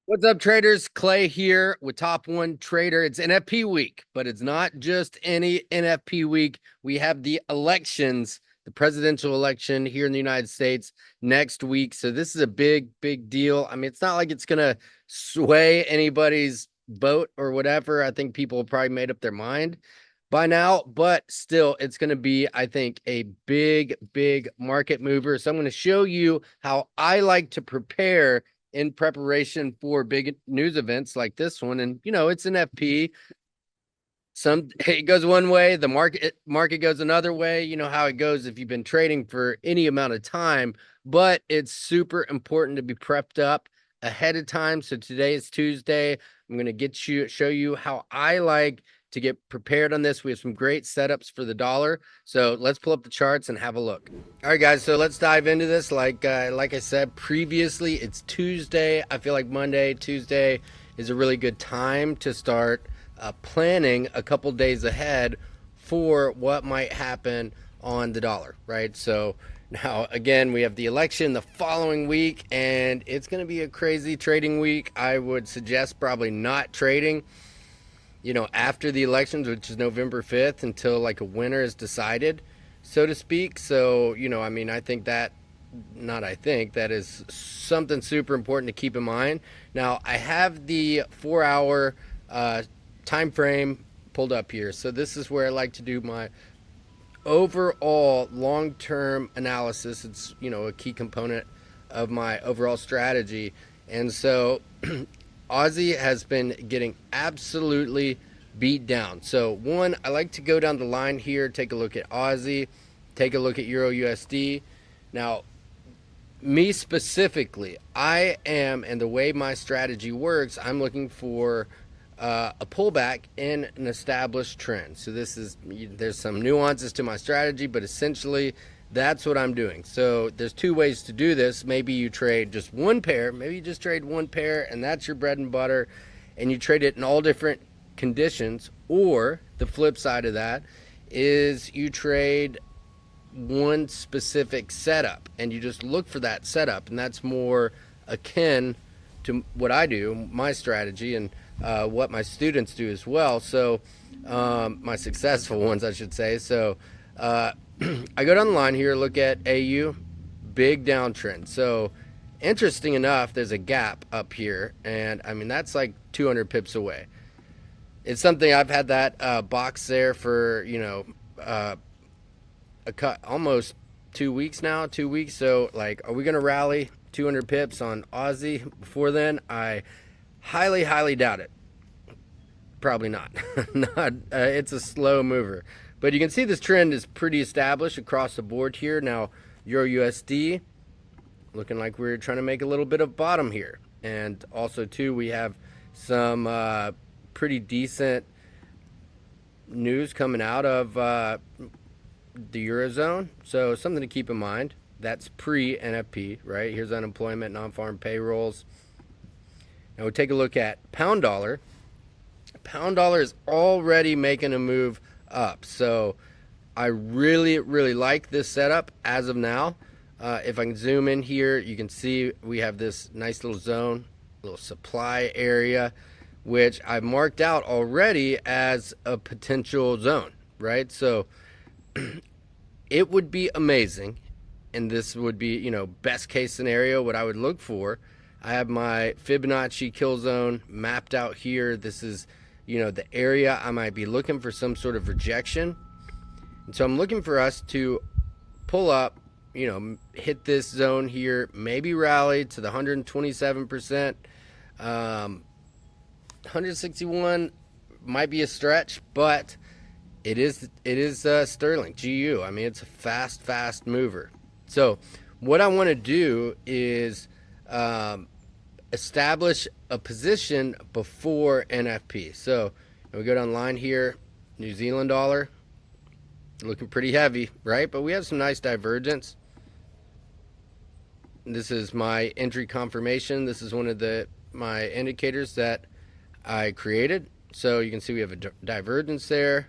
What's up, traders? Clay here with Top One Trader. It's NFP week, but it's not just any NFP week. We have the elections, the presidential election here in the United States next week. So this is a big, big deal. I mean, it's not like it's going to sway anybody's vote or whatever. I think people have probably made up their mind by now, but still, it's going to be, I think, a big, big market mover. So I'm going to show you how I like to prepare in preparation for big news events like this one. And it's an FP. Some it goes one way, the market goes another way. You know how it goes if you've been trading for any amount of time, but it's super important to be prepped up ahead of time. So today is Tuesday. I'm going to show you how I like to get prepared on this. We have some great setups for the dollar. So let's pull up the charts and have a look. All right, guys. So let's dive into this. Like I said previously, it's Tuesday. I feel like Monday, Tuesday is a really good time to start planning a couple days ahead for what might happen on the dollar, right? So now, again, we have the election the following week, and it's going to be a crazy trading week. I would suggest probably not trading after the elections, which is November 5th, until like a winner is decided, so to speak. So, I mean, that is something super important to keep in mind. Now, I have the 4-hour time frame pulled up here. So this is where I like to do my overall long-term analysis. It's, a key component of my overall strategy. And so Aussie has been getting absolutely beat down. So one, I like to go down the line here, take a look at Aussie, take a look at Euro USD. Now, me specifically, and the way my strategy works, I'm looking for a pullback in an established trend. So there's some nuances to my strategy, but essentially that's what I'm doing. So there's two ways to do this. Maybe you trade just one pair. Maybe you just trade one pair and that's your bread and butter, and you trade it in all different conditions. Or the flip side of that is you trade one specific setup and you just look for that setup, and that's more akin to what I do, my strategy, and what my students do as well. So my successful ones, I should say. So I go down the line here, look at AU, big downtrend. So interesting enough, there's a gap up here, and I mean that's like 200 pips away. It's something I've had that box there for almost 2 weeks now. 2 weeks. So like, are we gonna rally 200 pips on Aussie before then? I highly doubt it. Probably not. It's a slow mover. But you can see this trend is pretty established across the board here. Now, Euro USD looking like we're trying to make a little bit of bottom here. And also, too, we have some pretty decent news coming out of the Eurozone. So something to keep in mind. That's pre-NFP, right? Here's unemployment, non-farm payrolls. Now we take a look at pound dollar. Pound dollar is already making a move up. So I really like this setup as of now. If I can zoom in here, you can see we have this nice little zone, little supply area, which I've marked out already as a potential zone, right? So it would be amazing, and this would be, best case scenario, what I would look for. I have my Fibonacci kill zone mapped out here. This is, the area I might be looking for some sort of rejection. And so I'm looking for us to pull up, hit this zone here, maybe rally to the 127%. 161 might be a stretch, but it is sterling, GU. I mean, it's a fast mover. So what I want to do is establish a position before NFP. So we go down the line here, New Zealand dollar, looking pretty heavy, right? But we have some nice divergence. This is my entry confirmation. This is one of my indicators that I created. So you can see we have a divergence there.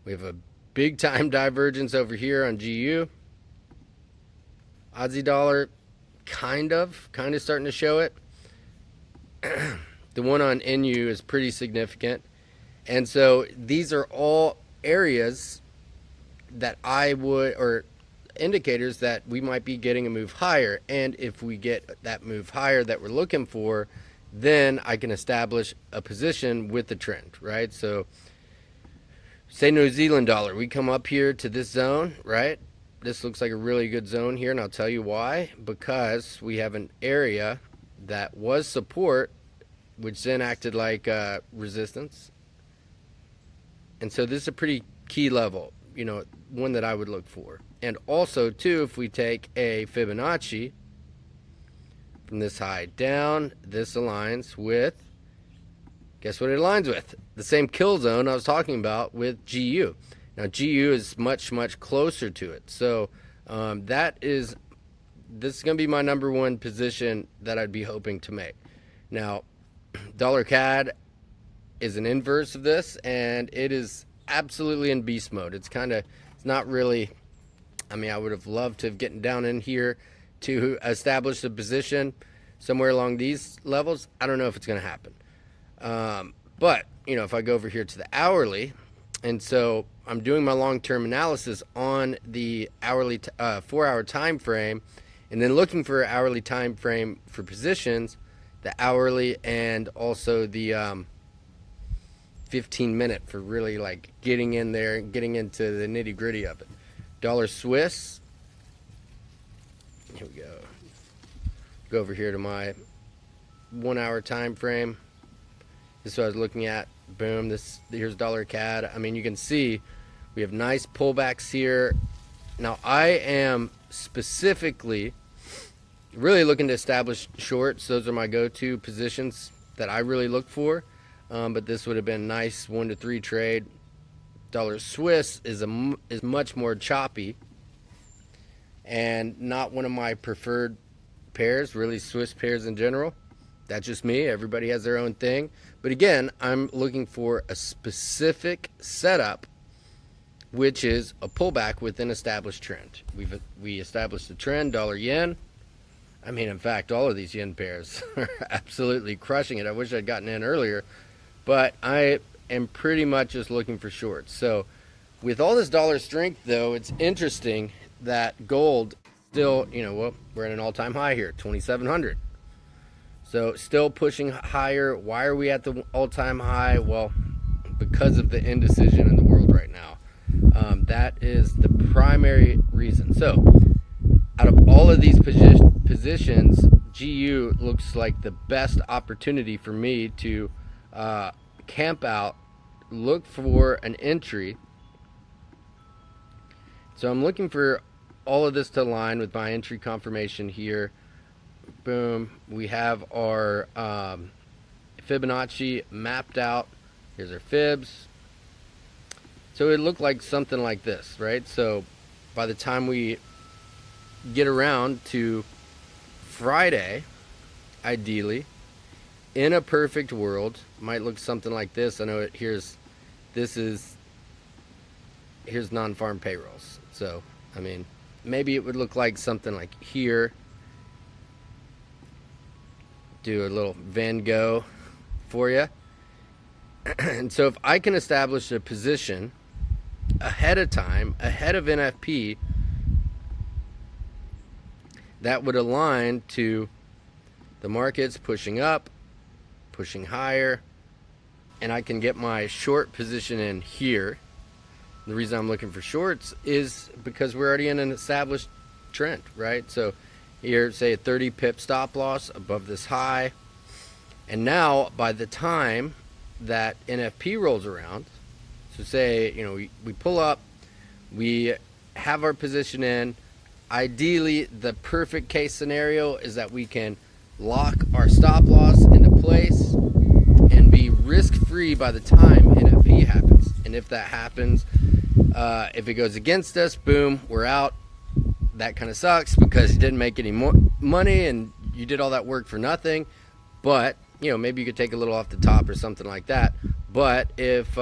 We have a big time divergence over here on GU. Aussie dollar kind of starting to show it. The one on NU is pretty significant. And so these are all areas that I would, or indicators that we might be getting a move higher. And if we get that move higher that we're looking for, then I can establish a position with the trend, right? So say New Zealand dollar, we come up here to this zone, right? This looks like a really good zone here, and I'll tell you why. Because we have an area that was support, which then acted like resistance. And so this is a pretty key level, one that I would look for. And also, too, if we take a Fibonacci from this high down, this aligns with, guess what it aligns with? The same kill zone I was talking about with GU. Now, GU is much, much closer to it. So this is going to be my number one position that I'd be hoping to make. Now, dollar CAD is an inverse of this, and it is absolutely in beast mode. It's not really, I would have loved to have gotten down in here to establish a position somewhere along these levels. I don't know if it's going to happen. But, if I go over here to the hourly, and so I'm doing my long-term analysis on the hourly 4-hour time frame, and then looking for an hourly time frame for positions, the hourly and also the 15-minute for really like getting in there and getting into the nitty-gritty of it. Dollar Swiss, here we go. Go over here to my 1-hour time frame. This is what I was looking at. Boom, here's dollar CAD. You can see we have nice pullbacks here. Now I am specifically really looking to establish shorts. Those are my go-to positions that I really look for. But this would have been a nice 1 to 3 trade. Dollar Swiss is much more choppy and not one of my preferred pairs, really Swiss pairs in general. That's just me. Everybody has their own thing. But again, I'm looking for a specific setup, which is a pullback with an established trend. We established the trend, dollar yen. In fact, all of these yen pairs are absolutely crushing it. I wish I'd gotten in earlier, but I am pretty much just looking for shorts. So with all this dollar strength, though, it's interesting that gold still, we're at an all-time high here, 2,700. So still pushing higher. Why are we at the all-time high? Well, because of the indecision in the world right now. That is the primary reason. So out of all of these positions, GU looks like the best opportunity for me to camp out, look for an entry. So I'm looking for all of this to align with my entry confirmation here. Boom, we have our Fibonacci mapped out. Here's our fibs. So it looked like something like this, right? So by the time we get around to Friday, ideally, in a perfect world, might look something like this. I know here's non-farm payrolls. So, maybe it would look like something like here. Do a little Van Gogh for you. And so if I can establish a position ahead of time, ahead of NFP, that would align to the markets pushing up, pushing higher, and I can get my short position in here. The reason I'm looking for shorts is because we're already in an established trend, right? So here, say a 30 pip stop loss above this high. And now, by the time that NFP rolls around, so say, we pull up, we have our position in. Ideally, the perfect case scenario is that we can lock our stop loss into place and be risk-free by the time NFP happens. And if that happens, if it goes against us, boom, we're out. That kind of sucks because you didn't make any more money and you did all that work for nothing. But, maybe you could take a little off the top or something like that. But if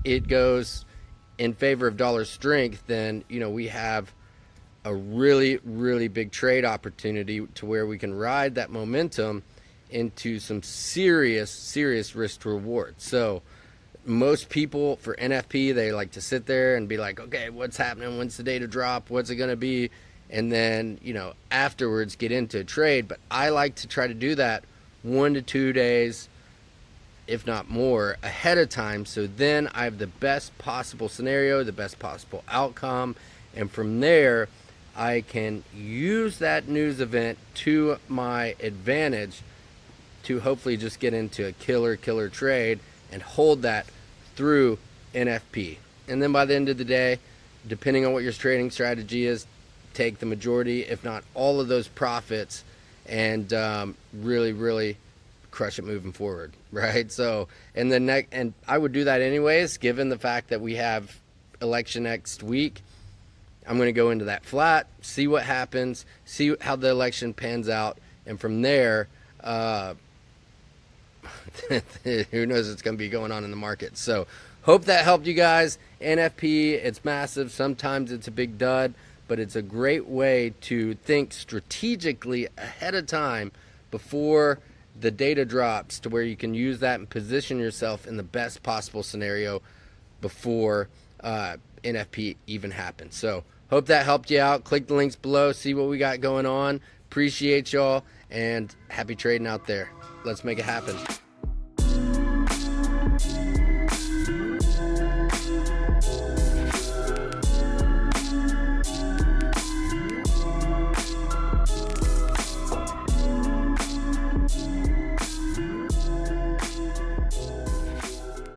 it goes in favor of dollar strength, then, we have a really, really big trade opportunity to where we can ride that momentum into some serious risk to reward. So most people for NFP, they like to sit there and be like, okay, what's happening? When's the data drop? What's it going to be? And then, afterwards get into a trade. But I like to try to do that 1 to 2 days, if not more, ahead of time. So then I have the best possible scenario, the best possible outcome. And from there, I can use that news event to my advantage to hopefully just get into a killer trade and hold that through NFP. And then by the end of the day, depending on what your trading strategy is, take the majority, if not all of those profits, and really crush it moving forward, right? So, and I would do that anyways, given the fact that we have election next week. I'm going to go into that flat, see what happens, see how the election pans out, and from there, who knows what's going to be going on in the market. So hope that helped you guys. NFP, it's massive. Sometimes it's a big dud, but it's a great way to think strategically ahead of time before the data drops, to where you can use that and position yourself in the best possible scenario before NFP even happens. So hope that helped you out. Click the links below, see what we got going on. Appreciate y'all, and happy trading out there. Let's make it happen.